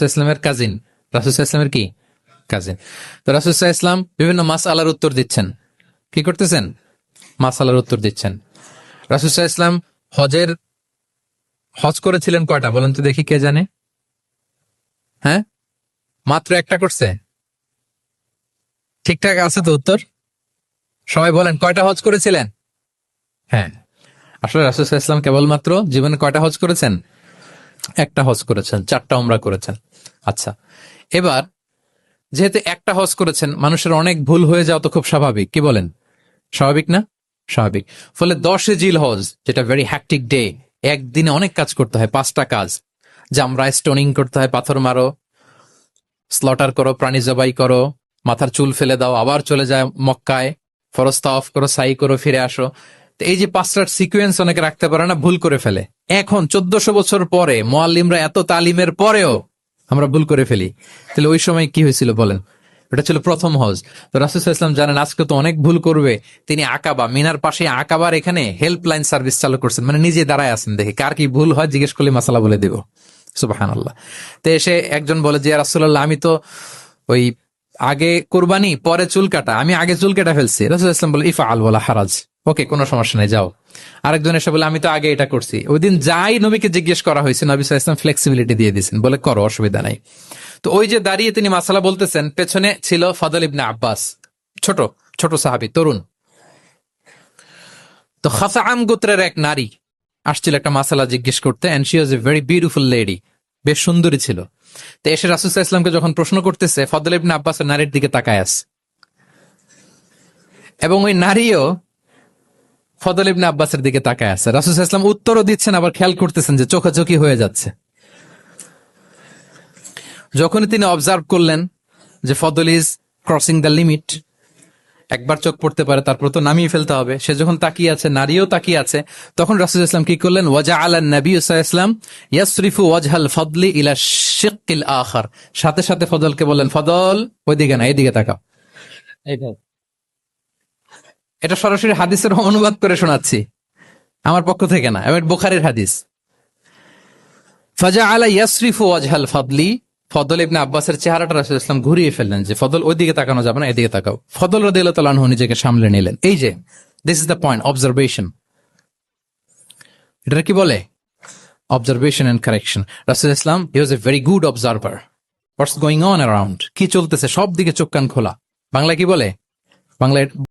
ইসলামের কাজিন, রাসূল ইসলামের কি কাজিন। তো রাসূল ইসলাম বিভিন্ন মাসআলার উত্তর দিচ্ছেন। কি করতেছেন? মাসআলার উত্তর দিচ্ছেন। রাসূল ইসলাম হজ করেছিলেন কয়টা বলেন তো দেখি, কে জানে? হ্যাঁ, মাত্র একটা করছে। ঠিকঠাক আছে তো উত্তর? সবাই বলেন, কয়টা হজ করেছিলেন? হ্যাঁ, আসলে রাসূল ইসলাম কেবলমাত্র জীবনে কয়টা হজ করেছেন? একটা হজ করেছেন, 4টা উমরা করেছেন। আচ্ছা, এবার যেহেতু একটা হজ করেছেন, মানুষের অনেক ভুল হয়ে যাওয়া তো খুব স্বাভাবিক, কি বলেন? স্বাভাবিক না? স্বাভাবিক। ফলে 10 জিল হজ, যেটা ভেরি হ্যাকটিক ডে, একদিনে অনেক কাজ করতে হয়, 5টা কাজ। জামরায় স্টোনিং করতে হয়, পাথর মারো, স্লটার করো, প্রাণী জবাই করো, মাথার চুল ফেলে দাও, আবার চলে যায় মক্কায়, ফরজ তাওয়াফ করো, সাই করো, ফিরে আসো। তো এই যে 5টার সিকুয়েন্স অনেকে রাখতে পারে না, ভুল করে ফেলে। এখন 1400 বছর পরে, মুআল্লিমরা এত তালিমের পরেও আমরা ভুল করে ফেলি। তাহলে ওই সময় কি হয়েছিল বলেন? এটা ছিল প্রথম হজ। তো রাসূল সাল্লাল্লাহু আলাইহি ওয়াসাল্লাম জানেন আজকে তো অনেক ভুল করবে, তিনি আকাবা, মিনার পাশে আকাবার এখানে হেল্পলাইন সার্ভিস চালু করছেন, মানে নিজে দাঁড়ায় আছেন, দেখে কার কি ভুল হয় জিজ্ঞেস করলে মাসালা বলে দিব। সুবহানাল্লাহ। তো এসে একজন বলে যে, ইয়া রাসূলুল্লাহ, আমি তো ওই আগে কুরবানি পরে চুল কাটা, আমি আগে চুল কেটে ফেলছি। রাসূল সাল্লাল্লাহু আলাইহি ওয়াসাল্লাম বলে, ইফআল ওয়ালা হারাজ, ওকে, কোনো সমস্যা নেই, যাও। আরেকজন এসে বলে, আমি তো আগে এটা করছি। ওই দিন যাই নবীকে জিজ্ঞেস করা হয়েছে, নবী সাল্লাল্লাহু আলাইহি ওয়াসাল্লাম ফ্লেক্সিবিলিটি দিয়ে দিয়েছেন, বলে করো, অসুবিধা নাই। তো ওই যে দাঁড়িয়ে তিনি মাসালা বলতেছেন, পেছনে ছিল ফাদল ইবনে আব্বাস, ছোট ছোট সাহাবী, তরুণ। তো খাসাআম গোত্রের এক নারী আসছিল একটা মাসালা জিজ্ঞেস করতে, and she was a very beautiful lady, বেশ সুন্দরী ছিল। তো এসে রাসূল সাল্লাল্লাহু আলাইহি ওয়াসাল্লামকে যখন প্রশ্ন করতেছে, ফাদল ইবনে আব্বাসের নারীর দিকে তাকায় আছে, এবং ওই নারীও ফদল ইবনে আব্বাসের দিকে তাকায় আছে। রাসূল সাল্লাল্লাহু আলাইহি ওয়াসাল্লাম উত্তরও দিচ্ছেন, আবার খেয়াল করতেছেন যে চোখাচোখি হয়ে যাচ্ছে। যখনই তিনি অবজার্ভ করলেন যে ফদল ইজ ক্রসিং দ্য লিমিট, একবার চোখ পড়তে পারে, তারপর তো নামিয়ে ফেলতে হবে, সে যখন তাকিয়ে আছে, নারীও তাকিয়ে আছে, তখন রাসূল সাল্লাল্লাহু আলাইহি ওয়াসাল্লাম কি করলেন? ওয়াজআলা নবী সাল্লাল্লাহু আলাইহি ওয়াসাল্লাম ইয়াসরিফু ওয়াজহাল ফদলি ইলা শিক্কিল আখার, সাথে সাথে ফদলকে বললেন, ফদল ওইদিকে না, এইদিকে তাকাও। এইটা এটা সরাসরি হাদিসের অনুবাদ করে শোনাচ্ছি, আমার পক্ষ থেকে না, এবং বুখারীর হাদিস। ফাজআলা ইয়াসরিফু ওয়াজহাল ফদলি, ফদল ইবনে আব্বাসের চেহারাটা রাসূল সাল্লাল্লাহু আলাইহি ওয়াসাল্লাম ঘুরিয়ে ফেললেন, যে ফদল ওইদিকে তাকানো যাবে না, এদিকে তাকাও। ফদল রাদিয়াল্লাহু তাআলা আনহু নিজেকে সামলে নিলেন। এই যে this is the point, observation. এটা কি বলে? Observation and correction. রাসূল সাল্লাল্লাহু আলাইহি ওয়াসাল্লাম, he was a very good observer. What's going on around, কি চলতেছে সব দিকে চোখ কান খোলা। বাংলায় কি বলে? বাংলায়